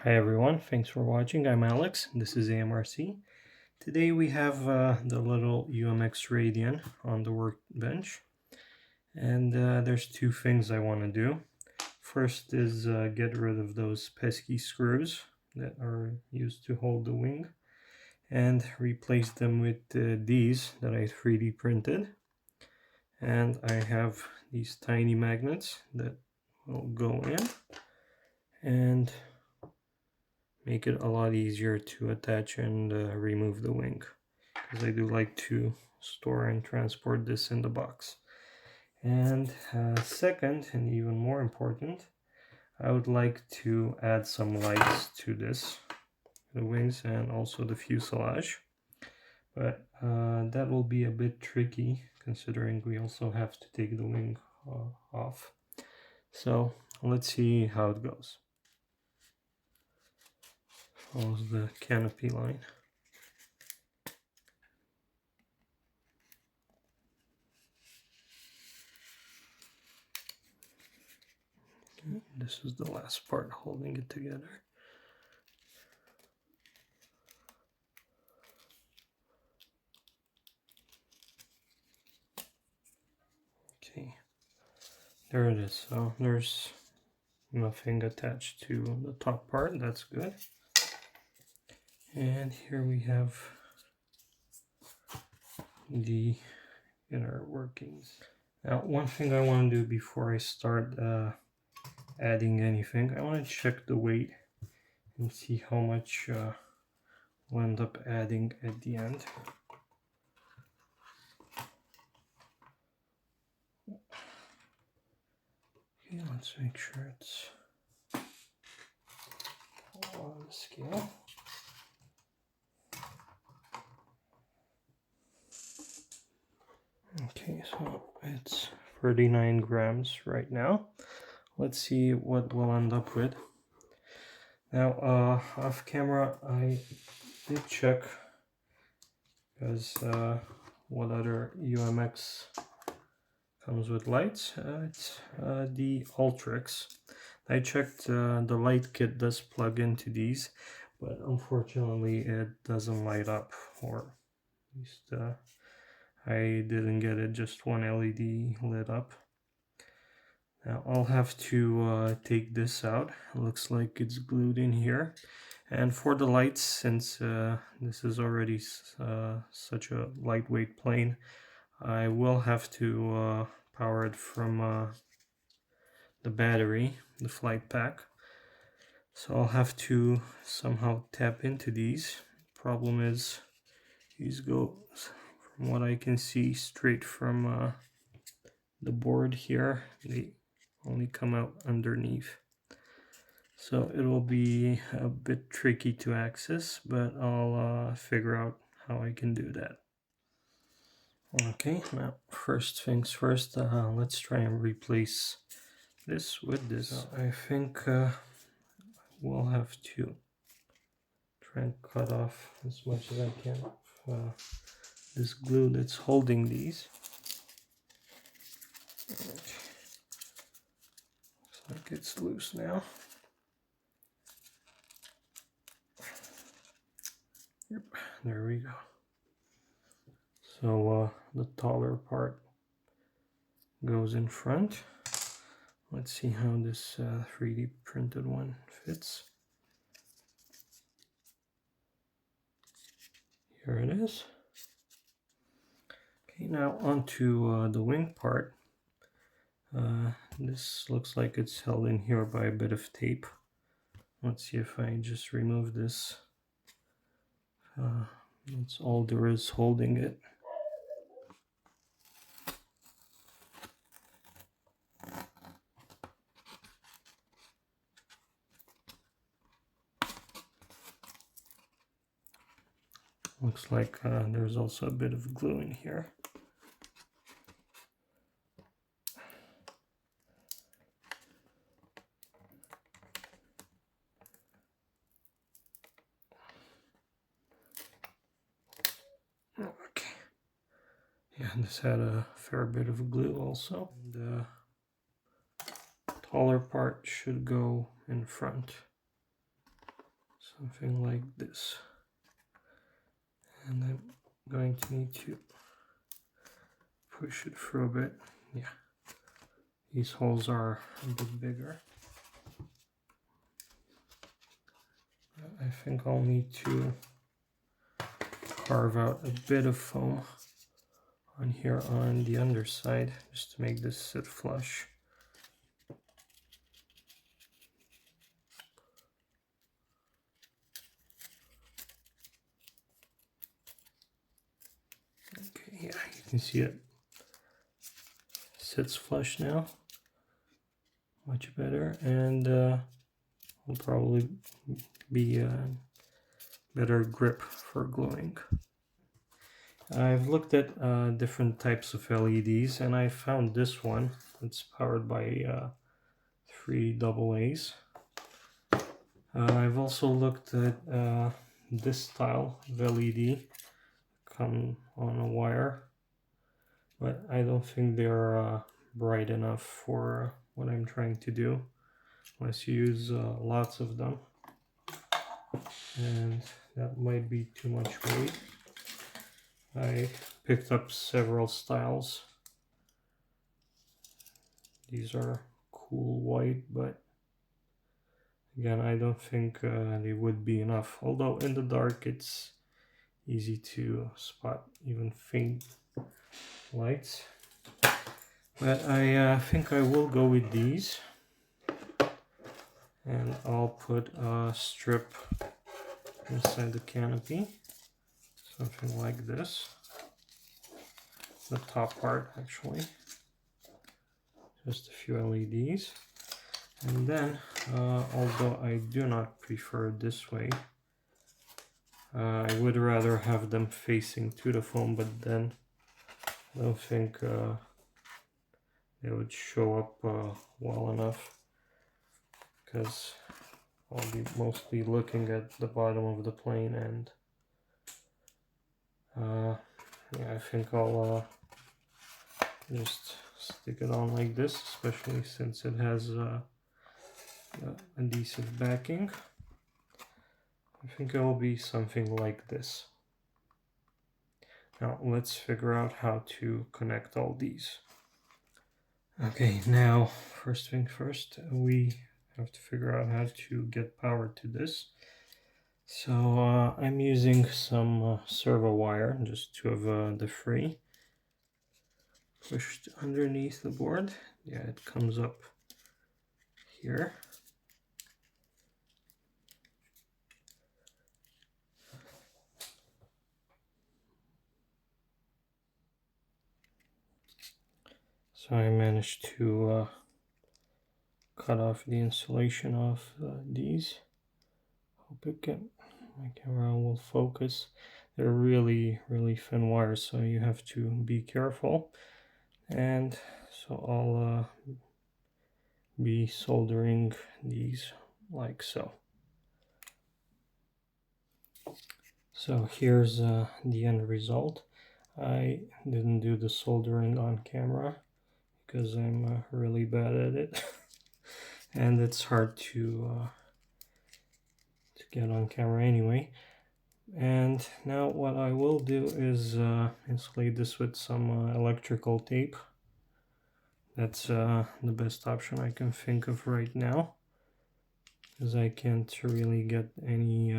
Hi everyone, thanks for watching. I'm Alex, this is AMRC. Today we have the little UMX Radian on the workbench, and there's two things I want to do. First is get rid of those pesky screws that are used to hold the wing and replace them with these that I 3D printed. And I have these tiny magnets that will go in and make it a lot easier to attach and remove the wing, because I do like to store and transport this in the box. And second, and even more important, I would like to add some lights to this, the wings and also the fuselage, but that will be a bit tricky considering we also have to take the wing off. So let's see how it goes. Follows the canopy line. Okay, this is the last part holding it together. Okay, there it is. So there's nothing attached to the top part, that's good. And here we have the inner workings. Now, one thing I want to do before I start adding anything, I want to check the weight and see how much we'll end up adding at the end. Okay, let's make sure it's on the scale. Okay, so it's 39 grams right now. Let's see what we'll end up with. Now, off camera, I did check, because what other UMX comes with lights? It's the Ultrix. I checked, the light kit does plug into these, but unfortunately it doesn't light up, or at least I didn't get it, just one LED lit up. Now I'll have to take this out. It looks like it's glued in here. And for the lights, since this is already such a lightweight plane, I will have to power it from the battery, the flight pack. So I'll have to somehow tap into these. Problem is, these go, from what I can see, straight from the board here. They only come out underneath. So it will be a bit tricky to access, but I'll figure out how I can do that. Okay, now first things first, let's try and replace this with this. So I think we'll have to try and cut off as much as I can of this glue that's holding these. Looks like it's loose now. Yep, there we go. So the taller part goes in front. Let's see how this 3D printed one fits. Here it is. Okay, now onto the wing part. This looks like it's held in here by a bit of tape. Let's see if I just remove this. That's all there is holding it. Looks like there's also a bit of glue in here. Okay. Yeah, this had a fair bit of glue also. And the taller part should go in front. something like this. And I'm going to need to push it through a bit. Yeah, these holes are a bit bigger. I think I'll need to carve out a bit of foam on here on the underside just to make this sit flush. Okay, yeah, you can see it sits flush now, much better, and will probably be a better grip for gluing. I've looked at different types of LEDs, and I found this one. It's powered by 3 AA's. I've also looked at this style of LED, come on a wire, but I don't think they're bright enough for what I'm trying to do, unless you use lots of them, and that might be too much weight. I picked up several styles. These are cool white, but again, I don't think they would be enough. Although in the dark, it's easy to spot even faint lights. But I think I will go with these. And I'll put a strip inside the canopy. Something like this. The top part, actually. Just a few LEDs. And then, although I do not prefer this way, I would rather have them facing to the foam, but then I don't think they would show up well enough, because I'll be mostly looking at the bottom of the plane, and yeah, I think I'll just stick it on like this, especially since it has a decent backing. I think it will be something like this. Now let's figure out how to connect all these. Okay, now first thing first, we have to figure out how to get power to this. So I'm using some servo wire, just 2 of the 3, pushed underneath the board. Yeah, it comes up here. So I managed to cut off the insulation of these. Hope my camera will focus. They're really thin wires, so you have to be careful. And so I'll be soldering these like so. So here's the end result. I didn't do the soldering on camera because I'm really bad at it. And it's hard to get on camera anyway. And now what I will do is insulate this with some electrical tape. That's the best option I can think of right now, because I can't really get any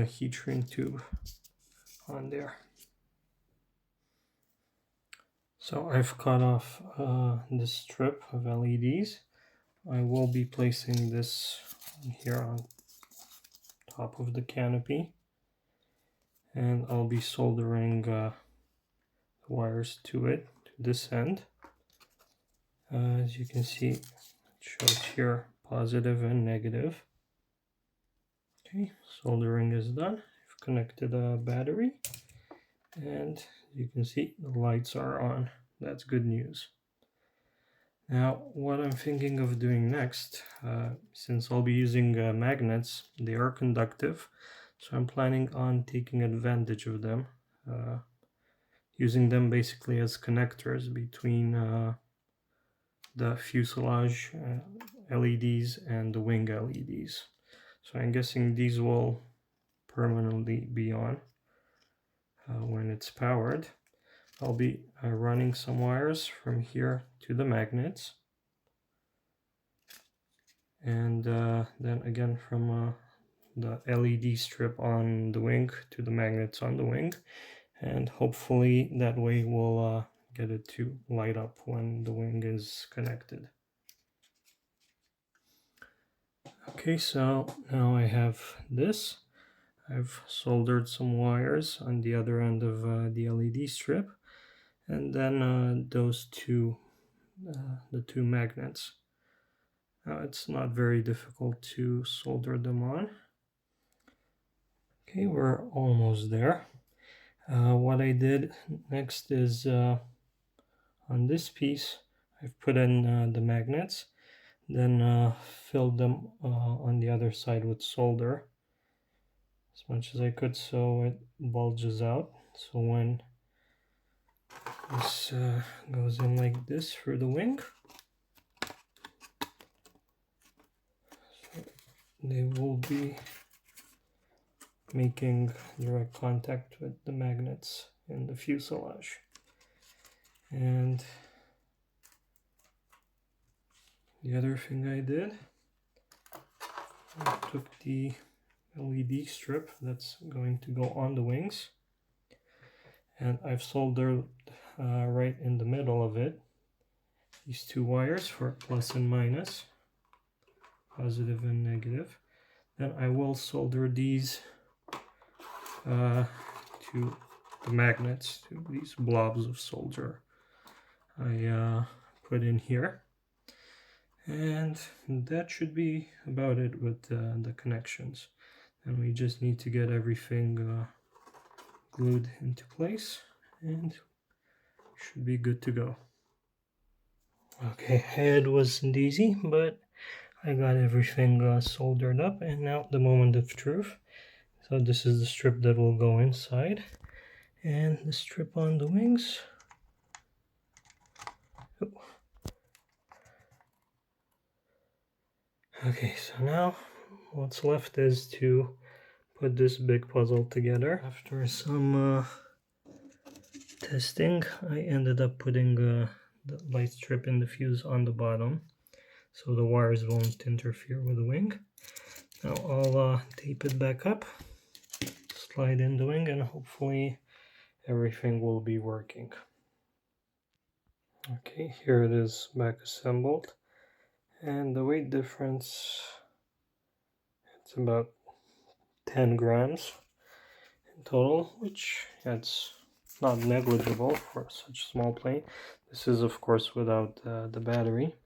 heat shrink tube on there. So I've cut off this strip of LEDs. I will be placing this here on top of the canopy, and I'll be soldering wires to it, to this end. As you can see, it shows here positive and negative. Okay, soldering is done. I've connected a battery, and you can see the lights are on. That's good news. Now, what I'm thinking of doing next, since I'll be using magnets, they are conductive, so I'm planning on taking advantage of them, using them basically as connectors between the fuselage LEDs and the wing LEDs. So I'm guessing these will permanently be on when it's powered. I'll be running some wires from here to the magnets, and then again from the LED strip on the wing to the magnets on the wing, and hopefully that way we'll get it to light up when the wing is connected. Okay, so now I have this. I've soldered some wires on the other end of the LED strip, and then those two, the two magnets. Now it's not very difficult to solder them on. Okay, we're almost there. What I did next is on this piece, I've put in the magnets, then filled them on the other side with solder as much as I could so it bulges out. So when this goes in like this through the wing, so they will be making direct contact with the magnets in the fuselage. And the other thing I did, I took the LED strip that's going to go on the wings, and I've soldered right in the middle of it these two wires for plus and minus, positive and negative. Then I will solder these to the magnets, to these blobs of solder I put in here. And that should be about it with the connections. And we just need to get everything glued into place, and should be good to go. Okay, it wasn't easy, but I got everything soldered up, and now the moment of truth. So this is the strip that will go inside, and the strip on the wings. Oh. Okay, so now what's left is to put this big puzzle together. After some testing, I ended up putting the light strip in the fuse on the bottom, so the wires won't interfere with the wing. Now I'll tape it back up, slide in the wing, and hopefully everything will be working. Okay, here it is back assembled, and the weight difference, it's about 10 grams in total, which it's not negligible for such a small plane. This is of course without the battery,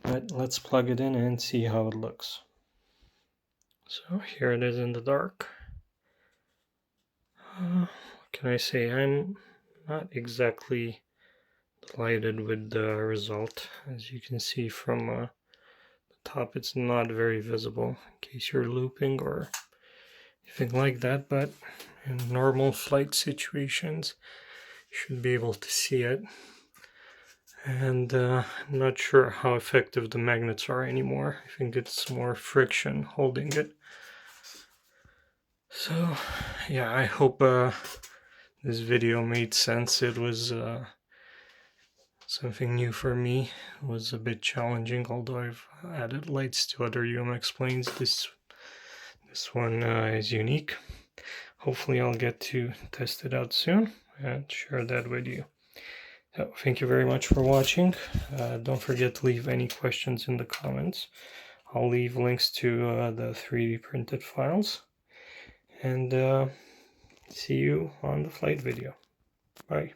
but let's plug it in and see how it looks. So here it is in the dark. What can I say? I'm not exactly delighted with the result. As you can see from the top, it's not very visible in case you're looping or anything like that, but in normal flight situations you should be able to see it. And I'm not sure how effective the magnets are anymore. I think it's more friction holding it. So yeah, I hope this video made sense. It was something new for me. It was a bit challenging, although I've added lights to other UMX planes. This one is unique. Hopefully I'll get to test it out soon and share that with you. So thank you very much for watching. Don't forget to leave any questions in the comments. I'll leave links to the 3D printed files. And see you on the flight video. Bye.